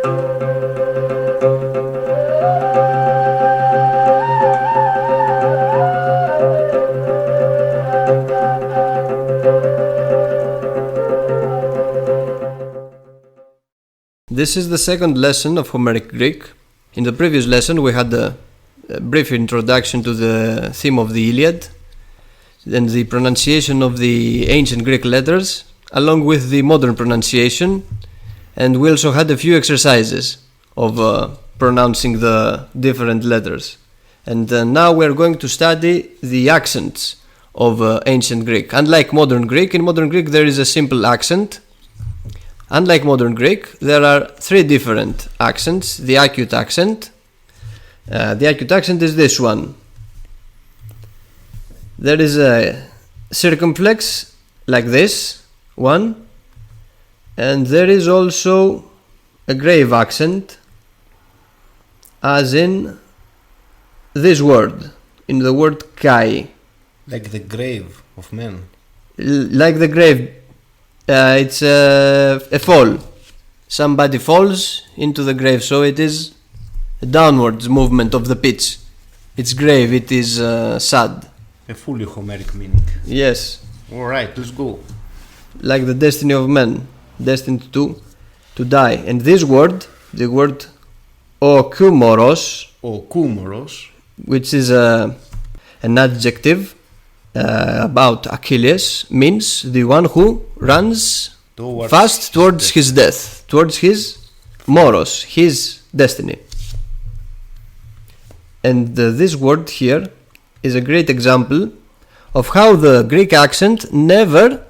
This is the second lesson of Homeric Greek. In the previous lesson we had a brief introduction to the theme of the Iliad and the pronunciation of the ancient Greek letters along with the modern pronunciation, and we also had a few exercises of pronouncing the different letters. And now we are going to study the accents of ancient Greek. Unlike modern Greek, in modern Greek there is a simple accent. Unlike modern Greek, there are three different accents. The acute accent. The acute accent is this one. There is a circumflex like this one, and there is also a grave accent, as in this word, in the word kai. Like the grave of men. Like the grave. It's a fall. Somebody falls into the grave, so it is a downwards movement of the pitch. It's grave, it is sad. A fully Homeric meaning. Yes. Alright, let's go. Like the destiny of man, destined to die. And this word, the word okumoros, which is an adjective about Achilles, means the one who runs fast towards his death, towards his moros, his destiny. And this word here is a great example of how the Greek accent never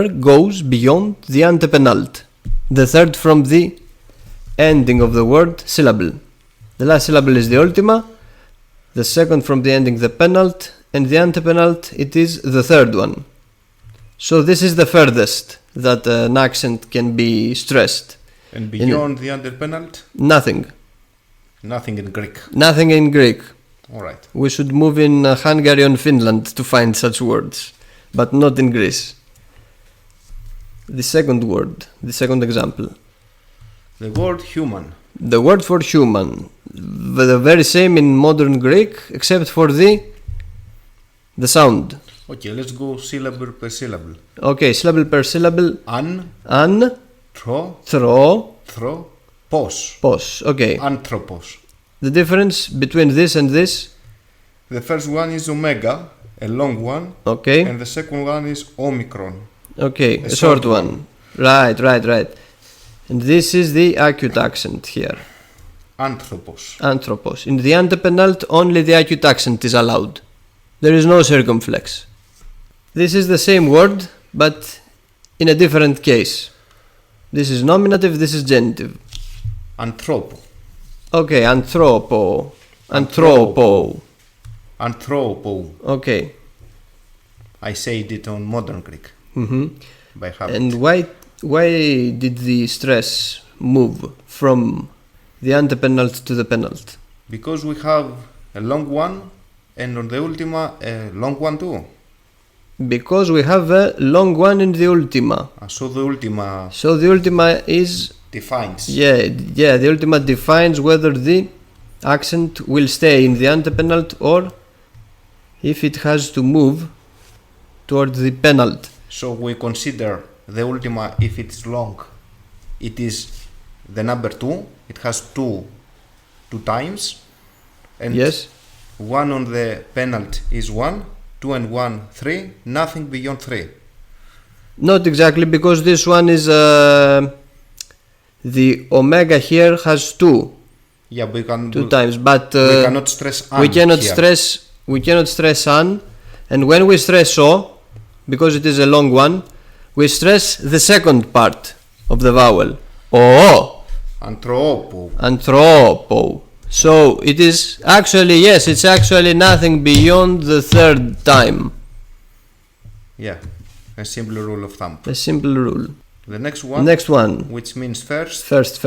goes beyond the antepenult, the third from the ending of the word syllable. The last syllable is the ultima, the second from the ending the penult, and the antepenult, it is the third one. So this is the furthest that an accent can be stressed. And beyond the antepenult? Nothing. Nothing in Greek. Nothing in Greek. Alright. We should move in Hungary and Finland to find such words, but not in Greece. The second word, the second example. The word human. The word for human. The very same in modern Greek, except for the sound. Okay, let's go syllable per syllable. Okay, syllable per syllable. An, thro, pos. Okay. Anthropos. The difference between this and this? The first one is omega, a long one. Okay. And the second one is omicron. Okay, a short one. Right. And this is the acute accent here. Anthropos. In the antepenult, only the acute accent is allowed. There is no circumflex. This is the same word, but in a different case. This is nominative, this is genitive. Anthropo. Okay, anthropo. Okay. I said it on modern Greek. By habit. And why did the stress move from the antepenult to the penult? Because we have a long one, and on the ultima a long one too. Because we have a long one in the ultima. So the ultima is defines. Yeah, the ultima defines whether the accent will stay in the antepenult or if it has to move towards the penult. So we consider the ultima, if it's long, it is the number 2. It has two times. And yes. One on the penult is 1, 2 and 1, 3, nothing beyond 3. Not exactly, because this one is the omega here has 2. Yeah, we can two times, but we cannot stress an. We cannot stress an, and when we stress o, because it is a long one, we stress the second part of the vowel. O. Anthropo. So it is actually, yes, it's actually nothing beyond the third time. Yeah, a simple rule of thumb. A simple rule. The next one. Which means first. First.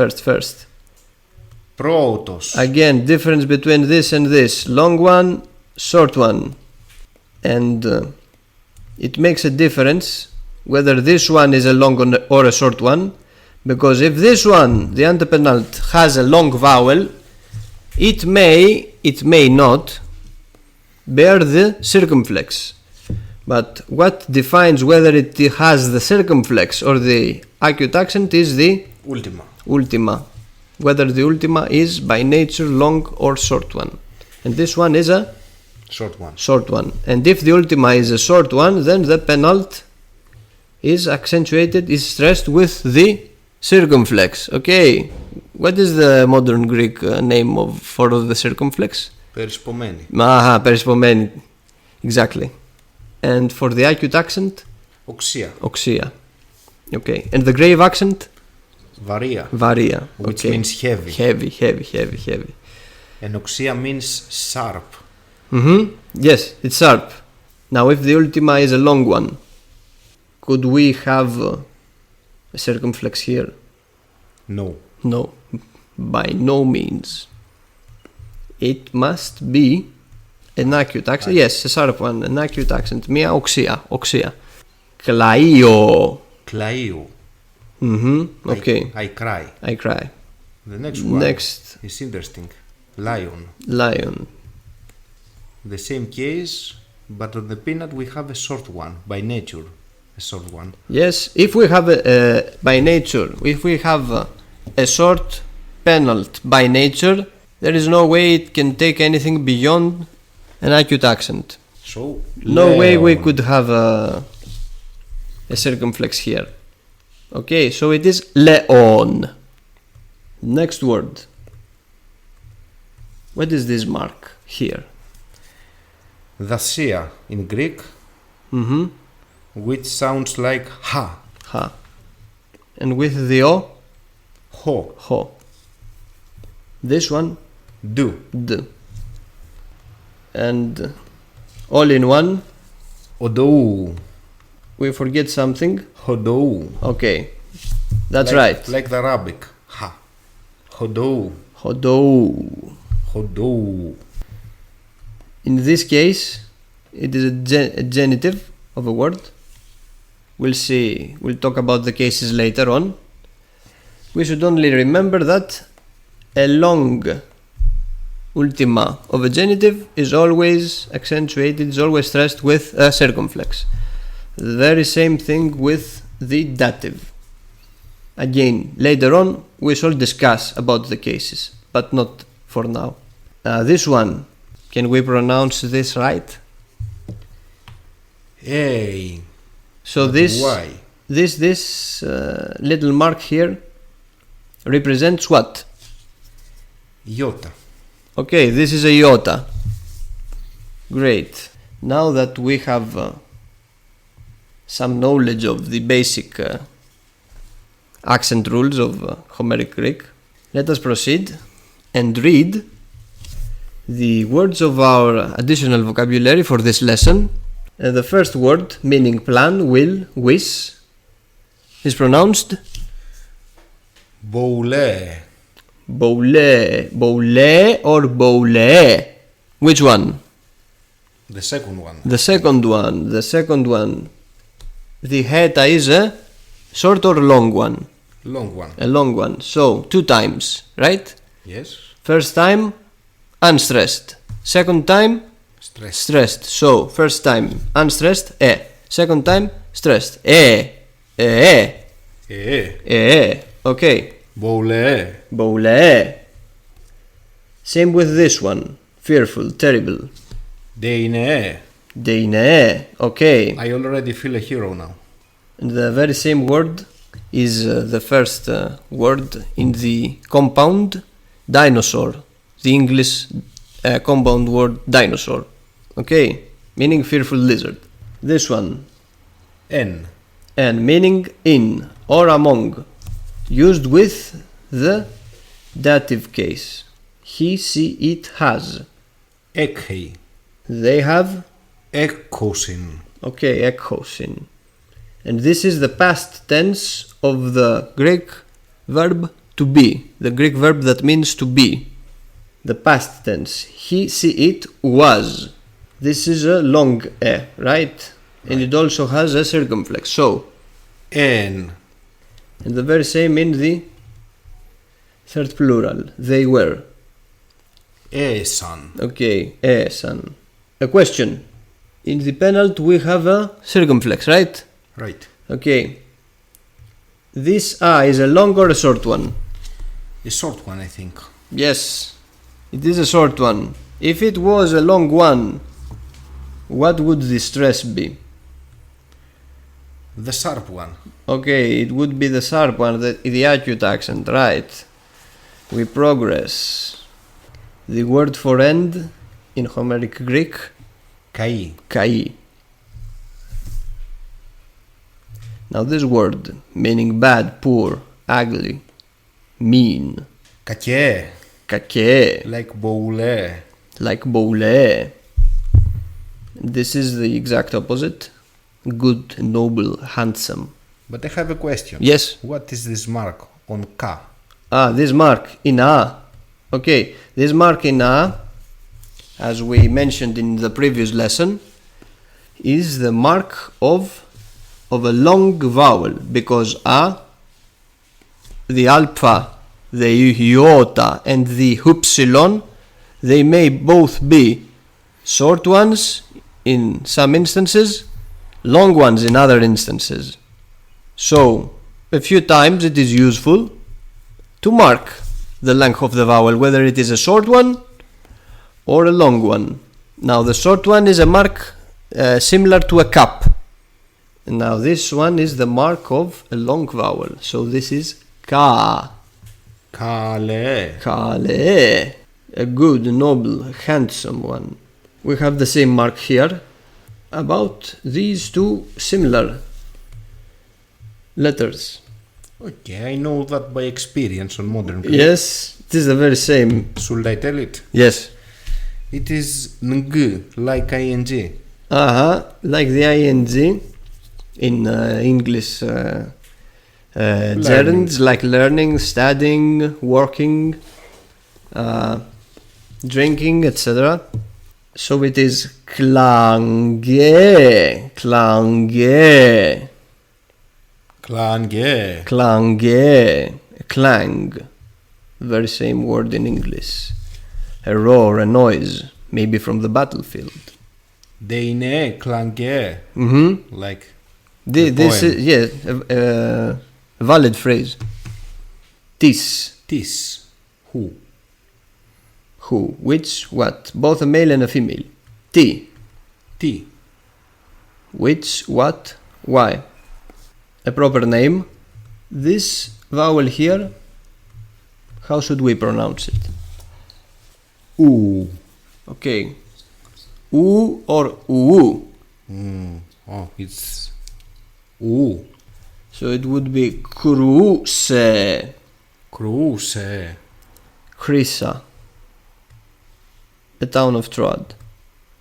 Protos. Again, difference between this and this. Long one, short one. And it makes a difference whether this one is a long or a short one, Because if this one, the antepenult, has a long vowel, it may not bear the circumflex. But what defines whether it has the circumflex or the acute accent is the ultima. Whether the ultima is by nature long or short one. And this one is a short one. And if the ultima is a short one, then the penult is accentuated, is stressed with the circumflex. Okay. What is the modern Greek name for the circumflex? Perispomeni. Perispomeni. Exactly. And for the acute accent? Oxia. Okay. And the grave accent? Varia. Which means heavy. Heavy. And oxia means sharp. Yes, it's sharp. Now, if the ultima is a long one, could we have a circumflex here? No. No, by no means. It must be an acute accent. Yes, a sharp one, an acute accent. Μία oxia. Klaio. Okay. I cry. The next one is interesting. Lion. The same case, but on the peanut we have a short one, by nature. A short one. Yes, if we have by nature, if we have a short penult by nature, there is no way it can take anything beyond an acute accent. So, no way we could have a circumflex here. Okay, so it is leon. Next word. What is this mark here? Dacia in Greek, which sounds like ha. And with the o? Ho. This one? D. And all in one? Odou. We forget something? Hodou. Okay, that's right. Like the Arabic. Ha. Hodou. In this case, it is a genitive of a word. We'll talk about the cases later on. We should only remember that a long ultima of a genitive is always accentuated, is always stressed with a circumflex. The very same thing with the dative. Again, later on we shall discuss about the cases, but not for now. This one, can we pronounce this right? Hey. So this little mark here represents what? Iota. Okay, this is a iota. Great. Now that we have some knowledge of the basic accent rules of Homeric Greek, let us proceed and read the words of our additional vocabulary for this lesson. The first word, meaning plan, will, wish, is pronounced Boule. Boule or boule? Which one? The second one. The second one. The heta is a short or long one? Long one. A long one. So, 2 times, right? Yes. First time, unstressed. Second time, stressed. So, first time, unstressed, Second time, stressed, Okay. Boule. Same with this one. Fearful, terrible. Deine. Okay. I already feel a hero now. And the very same word is the first word in the compound dinosaur. The English compound word dinosaur. Okay. Meaning fearful lizard. This one. En, meaning in or among. Used with the dative case. He, she, it has. Ekhi. They have. Ekkosin. Okay, ekkosin. And this is the past tense of the Greek verb to be. The Greek verb that means to be. The past tense. He, she, it was. This is a long right? And it also has a circumflex. So, En. And the very same in the third plural. They were. Έσαν. Okay, έσαν. A question. In the penult we have a circumflex, right? Right. Okay. This A is a long or a short one? A short one, I think. Yes, it is a short one. If it was a long one, what would the stress be? The sharp one. Okay, it would be the sharp one, the acute accent, right? We progress. The word for end in Homeric Greek? Kai. Kai. Now this word, meaning bad, poor, ugly, mean. Κακέ. Κακέ. Like boule. Like boule. This is the exact opposite. Good, noble, handsome. But I have a question. Yes. What is this mark on ka? This mark in A. Okay, this mark in A, as we mentioned in the previous lesson, is the mark of a long vowel, because A, the alpha, the iota and the upsilon, they may both be short ones in some instances, long ones in other instances. So, a few times it is useful to mark the length of the vowel, whether it is a short one or a long one. Now the short one is a mark similar to a cup. Now this one is the mark of a long vowel. So this is ka. Kale. Kale. A good, noble, handsome one. We have the same mark here about these two similar letters. Okay, I know that by experience on modern Greek. Yes, it is the very same. Should I tell it? Yes. It is ng, like ing. Like the ing in English gerunds, like learning, studying, working, drinking, etc. So it is klange, klange. Klange. Klange. Clang. Very same word in English. A roar, a noise, maybe from the battlefield. Deine klange. Like this is, yes, a valid phrase. Tis. Tis. Who? Who. Which, what. Both a male and a female. Ti. Ti. Which, what, why. A proper name. This vowel here, how should we pronounce it? U. Okay. U or u. Oh, it's U. So it would be kruse. Kruse. Chrysa. A town of Troad.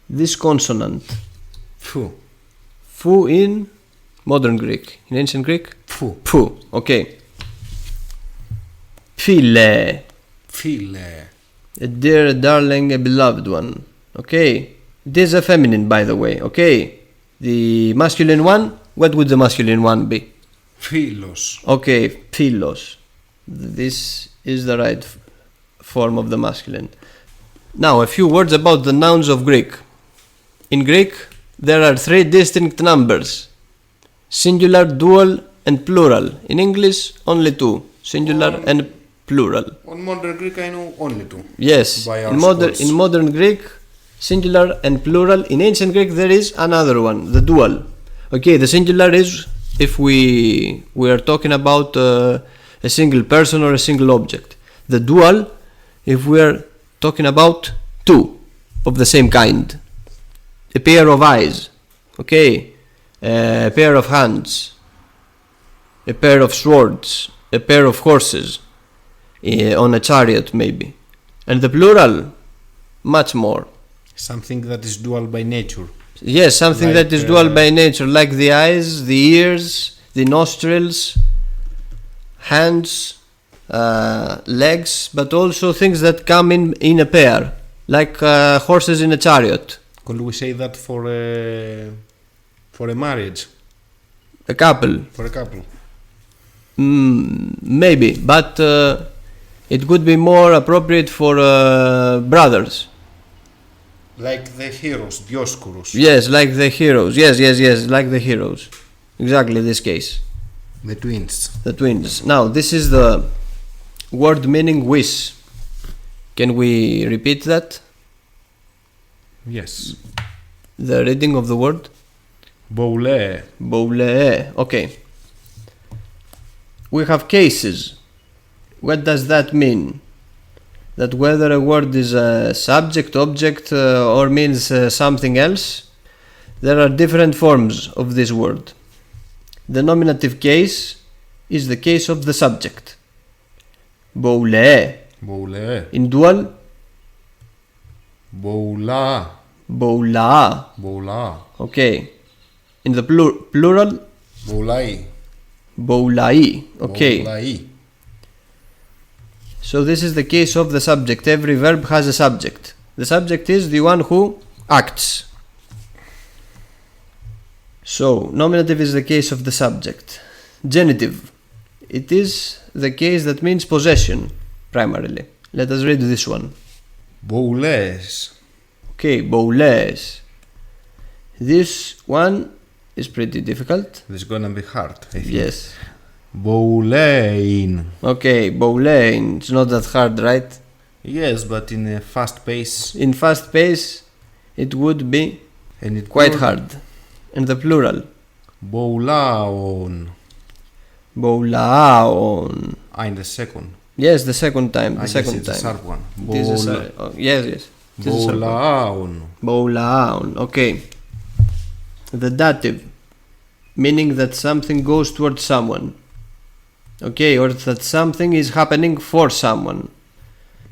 This consonant. Fu. Fu in modern Greek. In ancient Greek? Fu. Fu. Okay. Phile. Phile. A dear, a darling, a beloved one. Okay. It is a feminine, by the way. Okay. The masculine one, what would the masculine one be? Philos. Okay, philos. This is the right form of the masculine. Now, a few words about the nouns of Greek. In Greek, there are three distinct numbers: singular, dual, and plural. In English, only two: singular and plural. On modern Greek, I know only two. Yes, in modern Greek, singular and plural. In ancient Greek, there is another one, the dual. Okay, the singular is if we are talking about a single person or a single object. The dual, if we are talking about two of the same kind. A pair of eyes, okay, a pair of hands, a pair of swords, a pair of horses, on a chariot maybe. And the plural, much more. Something that is dual by nature. Yes, something that is dual by nature, like the eyes, the ears, the nostrils, hands, legs, but also things that come in a pair, like horses in a chariot. Could we say that for a marriage? A couple. For a couple. Maybe, but it would be more appropriate for brothers. Like the heroes, Dioscorus. Yes, like the heroes. Yes, like the heroes. Exactly this case. The twins. The twins. Now, this is the word meaning wish. Can we repeat that? Yes. The reading of the word? Boule. Boule. Okay. We have cases. What does that mean? That whether a word is a subject, object, or means something else, there are different forms of this word. The nominative case is the case of the subject. Boule. Boule. In dual? Boula. Boula. Boula. Okay. In the plural? Boulai. Boulai. Okay. Boulai. So this is the case of the subject. Every verb has a subject. The subject is the one who acts. So, nominative is the case of the subject. Genitive. It is the case that means possession, primarily. Let us read this one. Boules. Okay, boules. This one is pretty difficult. This is gonna be hard, I think. Yes. Boulein. Okay, boulein. It's not that hard, right? Yes, but in a fast pace. In fast pace, it would be quite hard. And the plural? Boulaon. Boulaon. In the second. Yes, the second time. The I second guess it's time. a sharp one. Yes. Boulaon. Boulaon. Okay. The dative, meaning that something goes towards someone. Okay, or that something is happening for someone,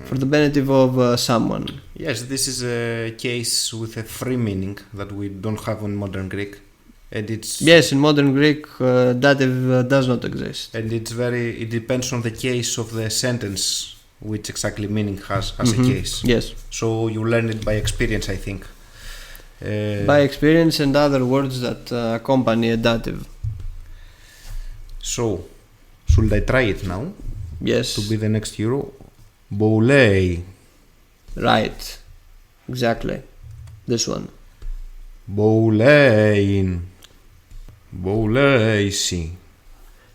for the benefit of someone. Yes, this is a case with a free meaning that we don't have in modern Greek, and it's yes, in modern Greek dative does not exist, and it depends on the case of the sentence, which exactly meaning has a case. Yes. So you learn it by experience, I think. By experience and other words that accompany a dative. So, should I try it now? Yes. To be the next hero? Boulei. Right. Exactly. This one. Boulein. Bouleisi.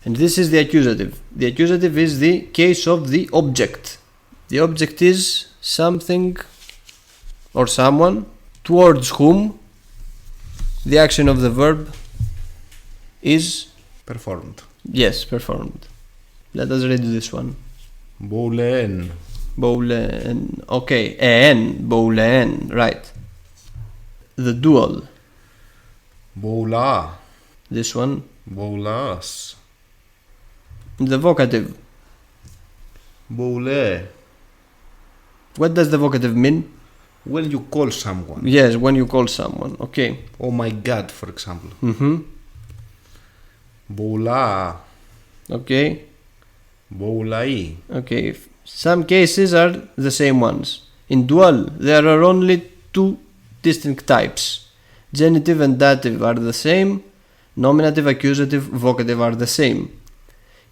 And this is the accusative. The accusative is the case of the object. The object is something or someone towards whom the action of the verb is performed. Yes, performed. Let us read this one. Boulen. Boulen. Okay, en. Boulen. Right. The dual. Boula. This one. Boulas. The vocative. Boule. What does the vocative mean? When you call someone. Yes, when you call someone. Okay. Oh my God, for example. Boula. Okay. Boulai. Okay. Some cases are the same ones. In dual, there are only two distinct types. Genitive and dative are the same. Nominative, accusative, vocative are the same.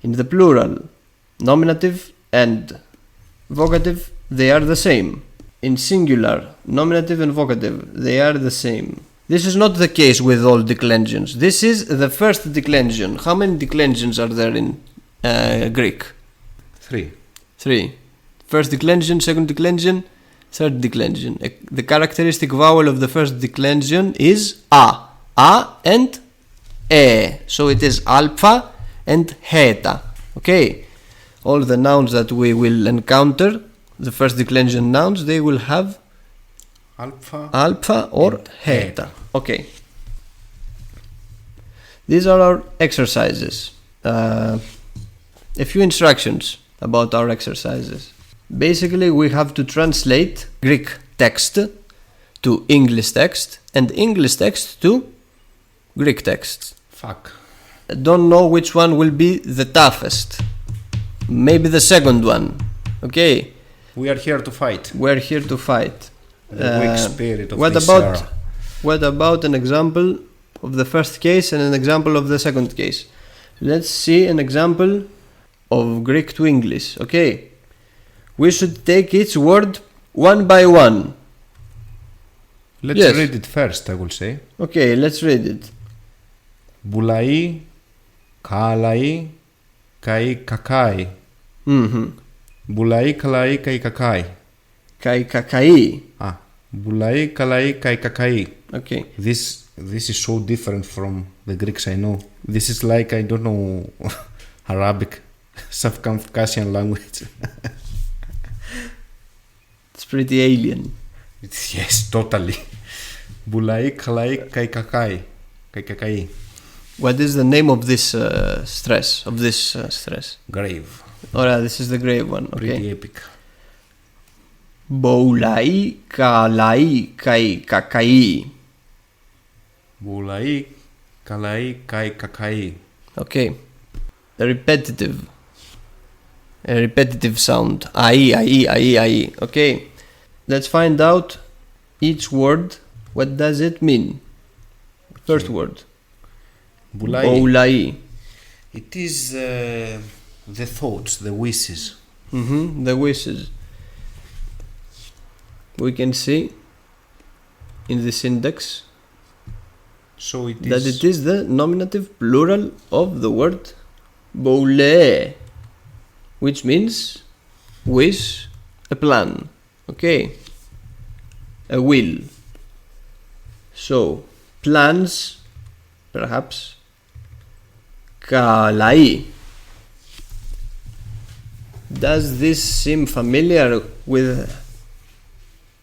In the plural, nominative and vocative, they are the same. In singular, nominative and vocative, they are the same. This is not the case with all declensions. This is the first declension. How many declensions are there in Greek? 3. 3. First declension, second declension, third declension. The characteristic vowel of the first declension is A. A and E. So it is alpha and heta. Okay? All the nouns that we will encounter, the first declension nouns, they will have alpha or heta. Okay. These are our exercises. A few instructions about our exercises. Basically, we have to translate Greek text to English text and English text to Greek text. Fuck. I don't know which one will be the toughest. Maybe the second one. Okay. We are here to fight. We're here to fight. The weak spirit of this era. What about an example of the first case and an example of the second case? Let's see an example of Greek to English. Okay, we should take each word one by one. Let's read it first, I will say. Okay, let's read it. Bulai, kalai, kai kakai. Bulai, kalai, kai kakai. Kai kakai. Bulai, kalai, kai kakai. Okay. This is so different from the Greeks I know. This is like, I don't know, Arabic, South-Caucasian language. It's pretty alien. Yes, totally. Bulai, kalai, kai kakai. Kai kakai. What is the name of this stress? Grave. Alright, this is the grave one. Okay. Pretty epic. Boulai, kalai, kai kakai. Bulai, kalai, kai kakai. Okay. A repetitive sound. Ai. Okay. Let's find out each word. What does it mean? First word. Boulai. It is the thoughts, the wishes. The wishes. We can see in this index that it is the nominative plural of the word boule, which means wish, a plan. Okay, a will. So plans, perhaps. Kalai. Does this seem familiar with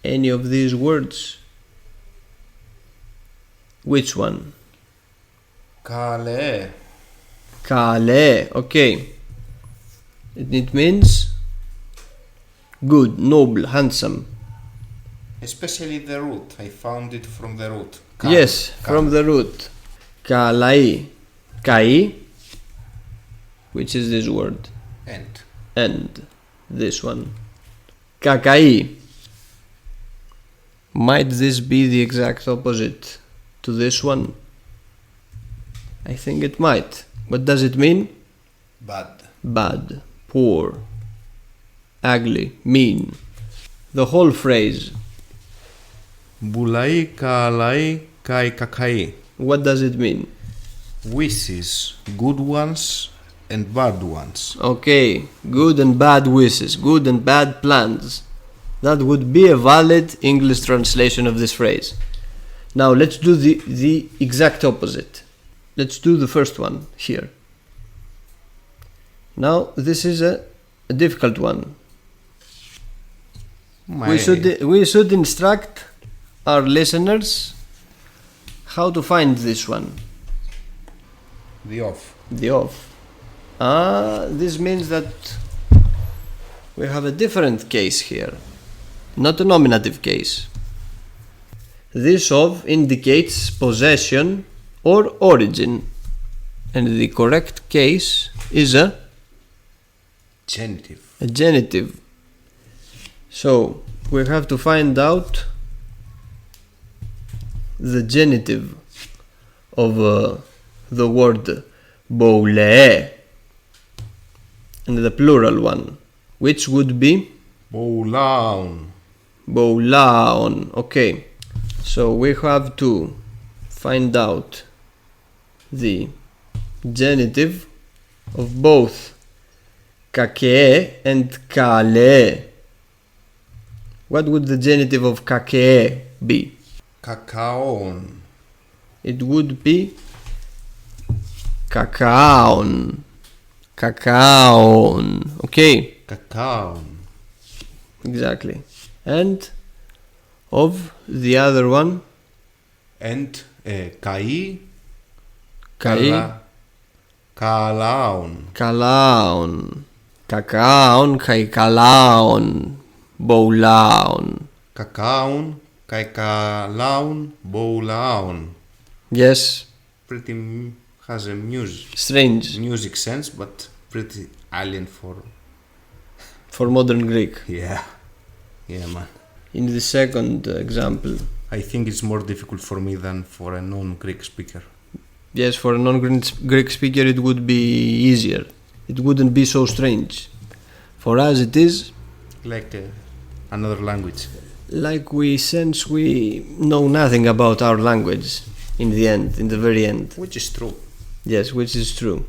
any of these words? Which one? Kale. Okay. It means good, noble, handsome. Especially the root. I found it from the root. Yes, from the root. Kalai. Kai, which is this word. And this one. Kakai. Might this be the exact opposite to this one? I think it might. What does it mean? Bad, poor, ugly, mean. The whole phrase. Bulai, kalai, kai kakai. What does it mean? Wishes, good ones and bad ones. Okay, good and bad wishes, good and bad plans. That would be a valid English translation of this phrase. Now let's do the exact opposite. Let's do the first one here. Now this is a difficult one. We should instruct our listeners how to find this one. The off. This means that we have a different case here, not a nominative case. This of indicates possession or origin, and the correct case is a genitive. So we have to find out the genitive of the word boule and the plural one, which would be boulaon. Okay, so we have to find out the genitive of both kakee and kale. What would the genitive of kakee be? Kakaon. It would be kakaon. Okay. Kakaon. Exactly. And of the other one? And kai. Kalaon. Kakaon kai kalaon. Boulaon. Kakaon kai kalaon. Boulaon. Yes. Pretty has a strange music sense, but pretty alien for modern Greek. Yeah, man. In the second example, I think it's more difficult for me than for a non-Greek speaker. Yes, for a non-Greek speaker it would be easier. it wouldn't be so strange. For us it is like another language. Like we sense we know nothing about our language in the very end. Which is true. Yes, which is true.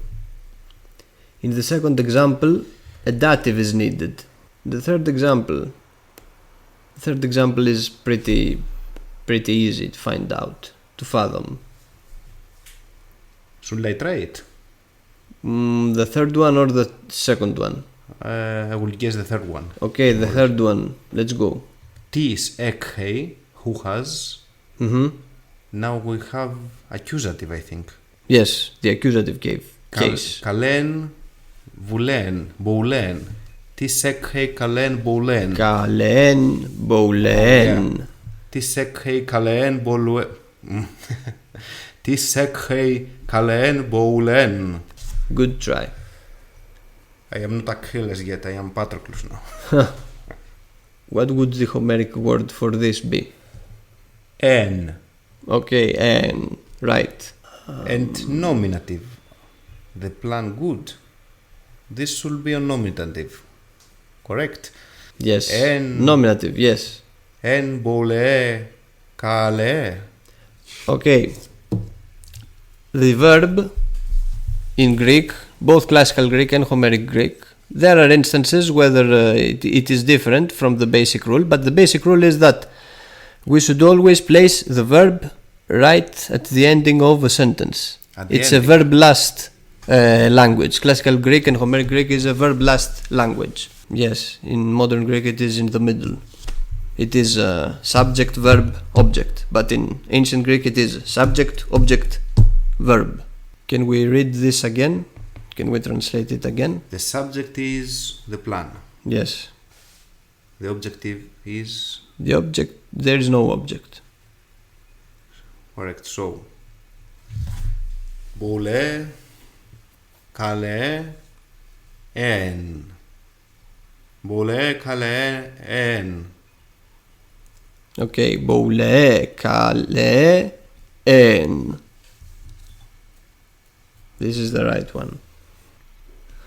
In the second example, a dative is needed. The third example is pretty easy to find out, to fathom. Should I try it? The third one or the second one? I will guess the third one. Okay, the third one. Let's go. Tis ekhei, who has. Now we have accusative, I think. Yes, the accusative case. Kalen, vulen, boulen. Tis ekhei kalen boulen. Kalen, boulen. Tis ekhei kalen boulen. Tis ekhei kalen boulen. Good try. I am not Achilles yet, I am Patroclus now. What would the Homeric word for this be? En. Okay, en. Right. And nominative. The plan good. This should be a nominative. Correct? Yes. En. Nominative, yes. En bole kale. Okay. The verb in Greek, both classical Greek and Homeric Greek, there are instances whether it is different from the basic rule, but the basic rule is that we should always place the verb right at the ending of a sentence. It's a verb-last language. Classical Greek and Homeric Greek is a verb-last language. Yes, in modern Greek it is in the middle. It is subject, verb, object, but in ancient Greek it is subject, object, verb. Can we read this again? Can we translate it again? The subject is the plan. Yes. The objective is... The object, there is no object. Correct, so... Boule, kale, en. Boule, kale, en. Okay, boule, kale, en. This is the right one.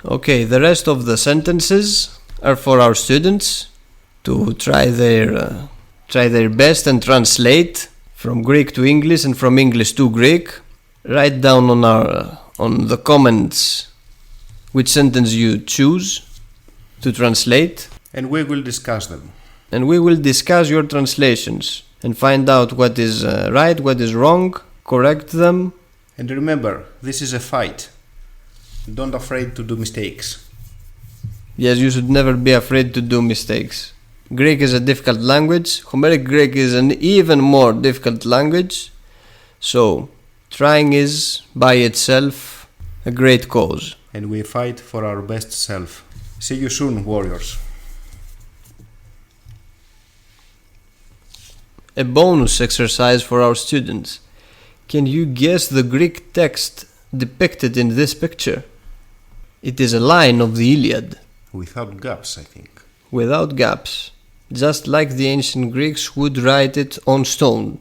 Okay, the rest of the sentences are for our students to try their best and translate from Greek to English and from English to Greek. Write down on the comments which sentence you choose to translate. And we will discuss them. And we will discuss your translations and find out what is right, what is wrong, correct them. And remember, this is a fight. Don't afraid to do mistakes. Yes, you should never be afraid to do mistakes. Greek is a difficult language. Homeric Greek is an even more difficult language. So, trying is, by itself, a great cause. And we fight for our best self. See you soon, warriors. A bonus exercise for our students. Can you guess the Greek text depicted in this picture? It is a line of the Iliad. Without gaps, I think. Without gaps. Just like the ancient Greeks would write it on stone.